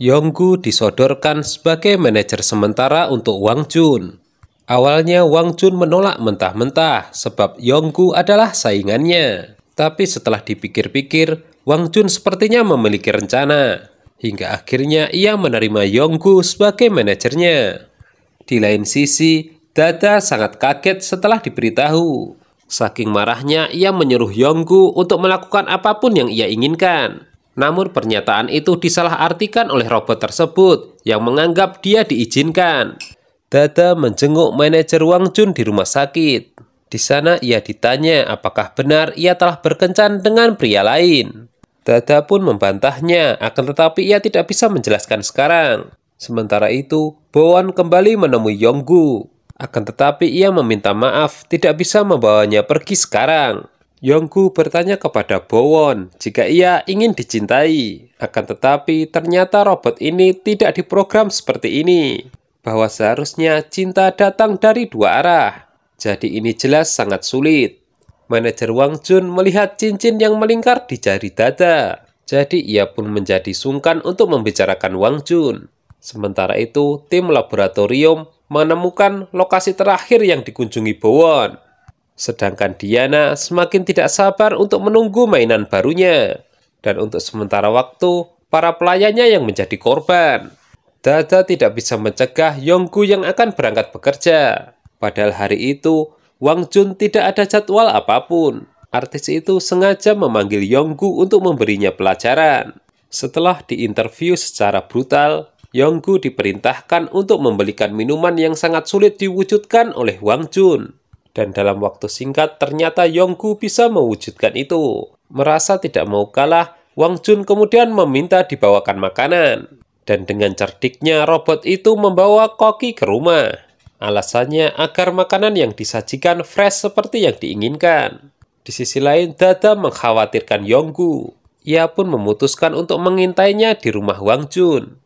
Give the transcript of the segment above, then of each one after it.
Yonggu disodorkan sebagai manajer sementara untuk Wang Jun. Awalnya Wang Jun menolak mentah-mentah sebab Yonggu adalah saingannya. Tapi setelah dipikir-pikir, Wang Jun sepertinya memiliki rencana. Hingga akhirnya ia menerima Yonggu sebagai manajernya. Di lain sisi, Dada sangat kaget setelah diberitahu. Saking marahnya, ia menyuruh Yonggu untuk melakukan apapun yang ia inginkan. Namun pernyataan itu disalahartikan oleh robot tersebut yang menganggap dia diizinkan. Dada menjenguk manajer Wang Jun di rumah sakit. Di sana ia ditanya apakah benar ia telah berkencan dengan pria lain. Dada pun membantahnya, akan tetapi ia tidak bisa menjelaskan sekarang. Sementara itu, Bowon kembali menemui Yonggu. Akan tetapi ia meminta maaf tidak bisa membawanya pergi sekarang. Yonggu bertanya kepada Bowon jika ia ingin dicintai. Akan tetapi ternyata robot ini tidak diprogram seperti ini. Bahwa seharusnya cinta datang dari dua arah. Jadi ini jelas sangat sulit. Manajer Wang Jun melihat cincin yang melingkar di jari Dada. Jadi ia pun menjadi sungkan untuk membicarakan Wang Jun. Sementara itu, tim laboratorium menemukan lokasi terakhir yang dikunjungi Bowon. Sedangkan Diana semakin tidak sabar untuk menunggu mainan barunya. Dan untuk sementara waktu, para pelayannya yang menjadi korban. Dada tidak bisa mencegah Yonggu yang akan berangkat bekerja. Padahal hari itu, Wang Jun tidak ada jadwal apapun. Artis itu sengaja memanggil Yonggu untuk memberinya pelajaran. Setelah diinterview secara brutal, Yonggu diperintahkan untuk membelikan minuman yang sangat sulit diwujudkan oleh Wang Jun. Dan dalam waktu singkat ternyata Yonggu bisa mewujudkan itu. Merasa tidak mau kalah, Wang Jun kemudian meminta dibawakan makanan. Dan dengan cerdiknya robot itu membawa koki ke rumah. Alasannya agar makanan yang disajikan fresh seperti yang diinginkan. Di sisi lain, Dada mengkhawatirkan Yonggu. Ia pun memutuskan untuk mengintainya di rumah Wang Jun.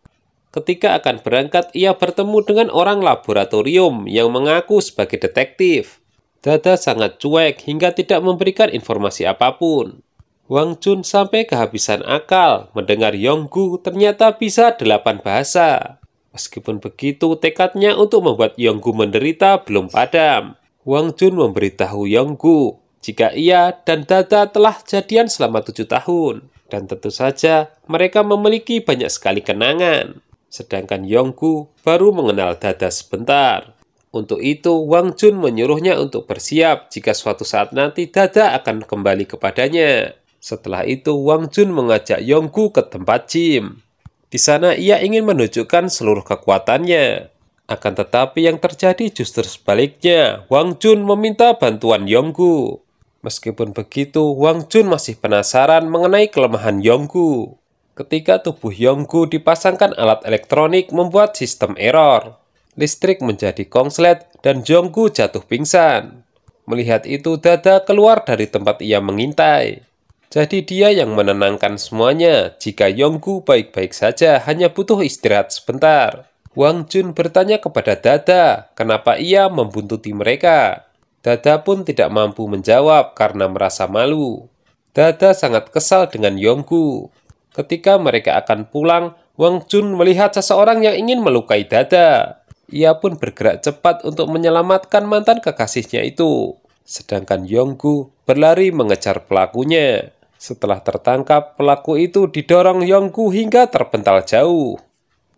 Ketika akan berangkat, ia bertemu dengan orang laboratorium yang mengaku sebagai detektif. Dada sangat cuek hingga tidak memberikan informasi apapun. Wang Jun sampai kehabisan akal mendengar Yonggu ternyata bisa 8 bahasa. Meskipun begitu, tekadnya untuk membuat Yonggu menderita belum padam. Wang Jun memberitahu Yonggu jika ia dan Dada telah jadian selama 7 tahun. Dan tentu saja mereka memiliki banyak sekali kenangan. Sedangkan Yonggu baru mengenal Dada sebentar. Untuk itu, Wang Jun menyuruhnya untuk bersiap jika suatu saat nanti Dada akan kembali kepadanya. Setelah itu, Wang Jun mengajak Yonggu ke tempat gym. Di sana ia ingin menunjukkan seluruh kekuatannya. Akan tetapi yang terjadi justru sebaliknya. Wang Jun meminta bantuan Yonggu. Meskipun begitu, Wang Jun masih penasaran mengenai kelemahan Yonggu. Ketika tubuh Yonggu dipasangkan alat elektronik membuat sistem error. Listrik menjadi kongslet dan Yonggu jatuh pingsan. Melihat itu, Dada keluar dari tempat ia mengintai. Jadi dia yang menenangkan semuanya jika Yonggu baik-baik saja hanya butuh istirahat sebentar. Wang Jun bertanya kepada Dada kenapa ia membuntuti mereka. Dada pun tidak mampu menjawab karena merasa malu. Dada sangat kesal dengan Yonggu. Ketika mereka akan pulang, Wang Jun melihat seseorang yang ingin melukai Dada. Ia pun bergerak cepat untuk menyelamatkan mantan kekasihnya itu. Sedangkan Yonggu berlari mengejar pelakunya. Setelah tertangkap, pelaku itu didorong Yonggu hingga terpental jauh.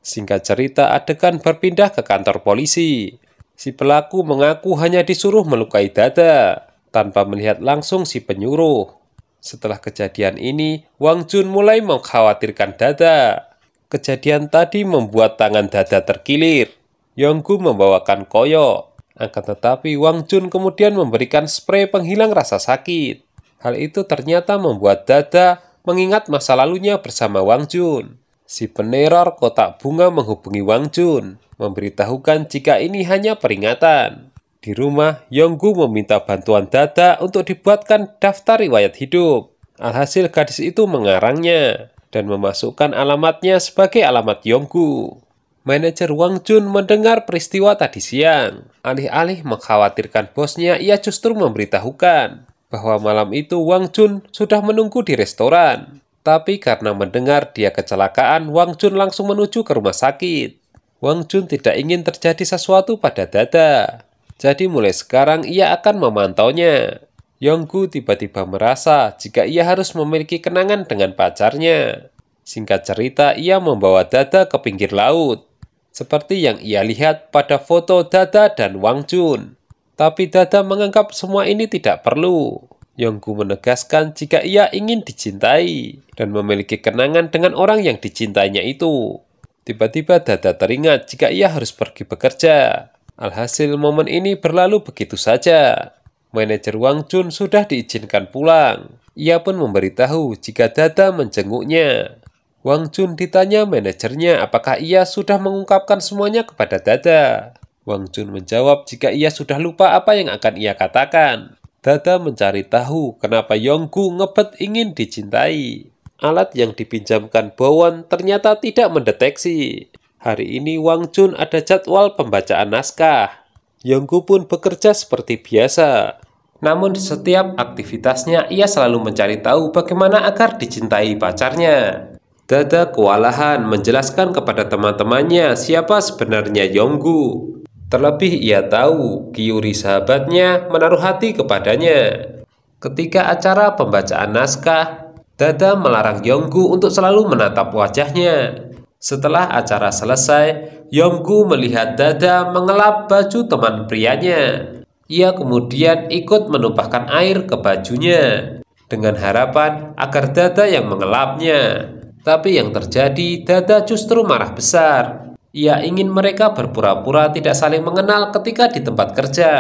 Singkat cerita, adegan berpindah ke kantor polisi. Si pelaku mengaku hanya disuruh melukai Dada, tanpa melihat langsung si penyuruh. Setelah kejadian ini, Wang Jun mulai mengkhawatirkan Dada. Kejadian tadi membuat tangan Dada terkilir. Yonggu membawakan koyok. Akan tetapi Wang Jun kemudian memberikan spray penghilang rasa sakit. Hal itu ternyata membuat Dada mengingat masa lalunya bersama Wang Jun. Si peneror kotak bunga menghubungi Wang Jun, memberitahukan jika ini hanya peringatan. Di rumah, Yonggu meminta bantuan Dada untuk dibuatkan daftar riwayat hidup. Alhasil gadis itu mengarangnya dan memasukkan alamatnya sebagai alamat Yonggu. Manajer Wang Jun mendengar peristiwa tadi siang. Alih-alih mengkhawatirkan bosnya, ia justru memberitahukan bahwa malam itu Wang Jun sudah menunggu di restoran. Tapi karena mendengar dia kecelakaan, Wang Jun langsung menuju ke rumah sakit. Wang Jun tidak ingin terjadi sesuatu pada Dada. Jadi mulai sekarang ia akan memantaunya. Yonggu tiba-tiba merasa jika ia harus memiliki kenangan dengan pacarnya. Singkat cerita, ia membawa Dada ke pinggir laut. Seperti yang ia lihat pada foto Dada dan Wang Jun. Tapi Dada menganggap semua ini tidak perlu. Yonggu menegaskan jika ia ingin dicintai dan memiliki kenangan dengan orang yang dicintainya itu. Tiba-tiba Dada teringat jika ia harus pergi bekerja. Alhasil momen ini berlalu begitu saja. Manajer Wang Jun sudah diizinkan pulang. Ia pun memberitahu jika Dada menjenguknya. Wang Jun ditanya manajernya apakah ia sudah mengungkapkan semuanya kepada Dada. Wang Jun menjawab jika ia sudah lupa apa yang akan ia katakan. Dada mencari tahu kenapa Yonggu ngebet ingin dicintai. Alat yang dipinjamkan Bowon ternyata tidak mendeteksi. Hari ini Wang Jun ada jadwal pembacaan naskah. Yonggu pun bekerja seperti biasa. Namun di setiap aktivitasnya ia selalu mencari tahu bagaimana agar dicintai pacarnya. Dada kewalahan menjelaskan kepada teman-temannya siapa sebenarnya Yonggu. Terlebih ia tahu Gyuri sahabatnya menaruh hati kepadanya. Ketika acara pembacaan naskah, Dada melarang Yonggu untuk selalu menatap wajahnya. Setelah acara selesai, Yonggu melihat Dada mengelap baju teman prianya. Ia kemudian ikut menumpahkan air ke bajunya dengan harapan agar Dada yang mengelapnya. Tapi yang terjadi, Dada justru marah besar. Ia ingin mereka berpura-pura tidak saling mengenal ketika di tempat kerja.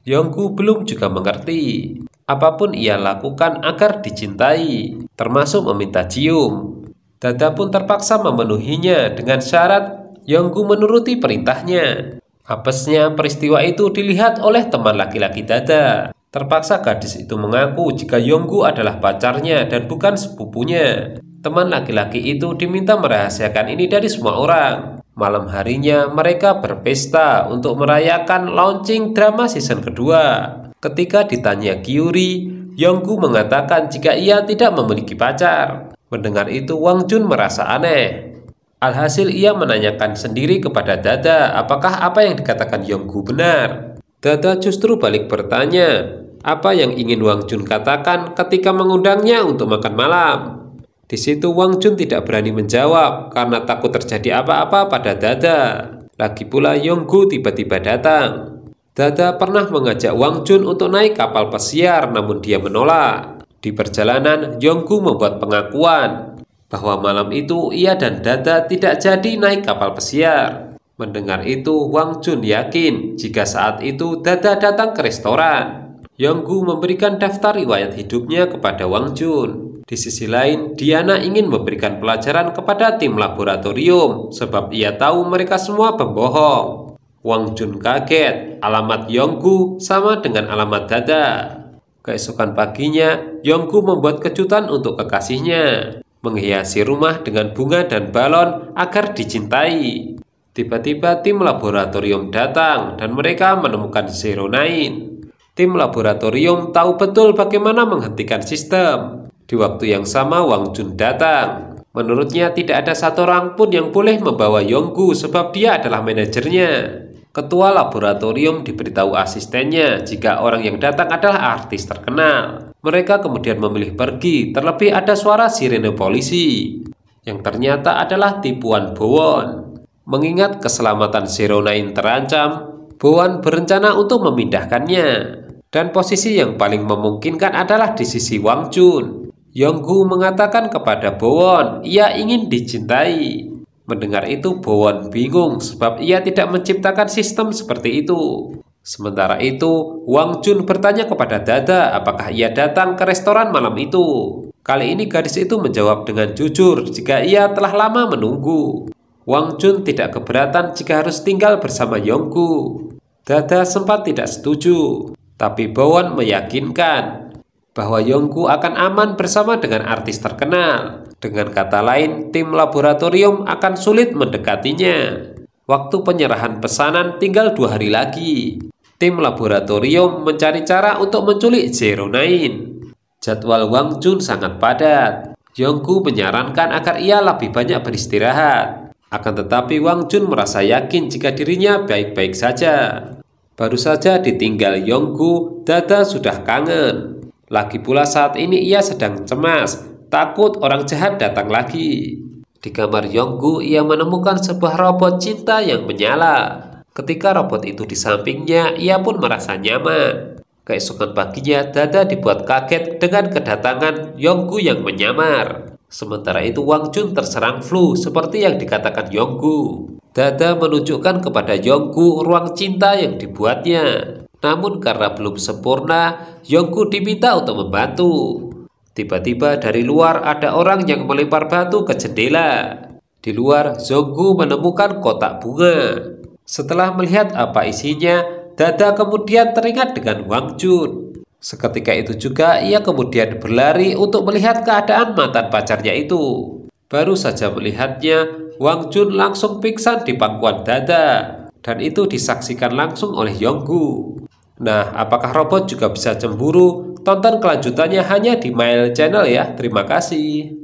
Yonggu belum juga mengerti. Apapun ia lakukan agar dicintai, termasuk meminta cium. Dada pun terpaksa memenuhinya dengan syarat Yonggu menuruti perintahnya. Apesnya peristiwa itu dilihat oleh teman laki-laki Dada. Terpaksa gadis itu mengaku jika Yonggu adalah pacarnya dan bukan sepupunya. Teman laki-laki itu diminta merahasiakan ini dari semua orang. Malam harinya mereka berpesta untuk merayakan launching drama season kedua. Ketika ditanya Gyuri, Yonggu mengatakan jika ia tidak memiliki pacar. Mendengar itu Wang Jun merasa aneh. Alhasil ia menanyakan sendiri kepada Dada apakah apa yang dikatakan Yonggu benar. Dada justru balik bertanya apa yang ingin Wang Jun katakan ketika mengundangnya untuk makan malam. Di situ Wang Jun tidak berani menjawab karena takut terjadi apa-apa pada Dada. Lagi pula Yonggu tiba-tiba datang. Dada pernah mengajak Wang Jun untuk naik kapal pesiar namun dia menolak. Di perjalanan Yonggu membuat pengakuan bahwa malam itu ia dan Dada tidak jadi naik kapal pesiar. Mendengar itu Wang Jun yakin jika saat itu Dada datang ke restoran. Yonggu memberikan daftar riwayat hidupnya kepada Wang Jun. Di sisi lain, Diana ingin memberikan pelajaran kepada tim laboratorium sebab ia tahu mereka semua pembohong. Wang Jun kaget, alamat Yonggu sama dengan alamat Dada. Keesokan paginya, Yonggu membuat kejutan untuk kekasihnya, menghiasi rumah dengan bunga dan balon agar dicintai. Tiba-tiba tim laboratorium datang dan mereka menemukan Zero Nine. Tim laboratorium tahu betul bagaimana menghentikan sistem. Di waktu yang sama Wang Jun datang. Menurutnya tidak ada satu orang pun yang boleh membawa Yonggu sebab dia adalah manajernya. Ketua laboratorium diberitahu asistennya jika orang yang datang adalah artis terkenal. Mereka kemudian memilih pergi, terlebih ada suara sirene polisi yang ternyata adalah tipuan Bowon. Mengingat keselamatan Zero Nine terancam, Bowon berencana untuk memindahkannya. Dan posisi yang paling memungkinkan adalah di sisi Wang Jun. Yonggu mengatakan kepada Bowon ia ingin dicintai. Mendengar itu Bowon bingung sebab ia tidak menciptakan sistem seperti itu. Sementara itu Wang Jun bertanya kepada Dada apakah ia datang ke restoran malam itu. Kali ini gadis itu menjawab dengan jujur jika ia telah lama menunggu. Wang Jun tidak keberatan jika harus tinggal bersama Yonggu. Dada sempat tidak setuju, tapi Bowon meyakinkan bahwa Yonggu akan aman bersama dengan artis terkenal. Dengan kata lain, tim laboratorium akan sulit mendekatinya. Waktu penyerahan pesanan tinggal 2 hari lagi. Tim laboratorium mencari cara untuk menculik Zero Nine. Jadwal Wang Jun sangat padat. Yonggu menyarankan agar ia lebih banyak beristirahat. Akan tetapi Wang Jun merasa yakin jika dirinya baik-baik saja. Baru saja ditinggal Yonggu, Dada sudah kangen. Lagi pula saat ini ia sedang cemas, takut orang jahat datang lagi. Di kamar Yonggu, ia menemukan sebuah robot cinta yang menyala. Ketika robot itu di sampingnya, ia pun merasa nyaman. Keesokan paginya, Dada dibuat kaget dengan kedatangan Yonggu yang menyamar. Sementara itu Wang Jun terserang flu seperti yang dikatakan Yonggu. Dada menunjukkan kepada Yonggu ruang cinta yang dibuatnya. Namun karena belum sempurna, Yonggu diminta untuk membantu. Tiba-tiba dari luar ada orang yang melempar batu ke jendela. Di luar, Yonggu menemukan kotak bunga. Setelah melihat apa isinya, Dada kemudian teringat dengan Wang Jun. Seketika itu juga ia kemudian berlari untuk melihat keadaan mantan pacarnya itu. Baru saja melihatnya, Wang Jun langsung pingsan di pangkuan Dada. Dan itu disaksikan langsung oleh Yonggu. Nah, apakah robot juga bisa cemburu? Tonton kelanjutannya hanya di Mail Channel ya. Terima kasih.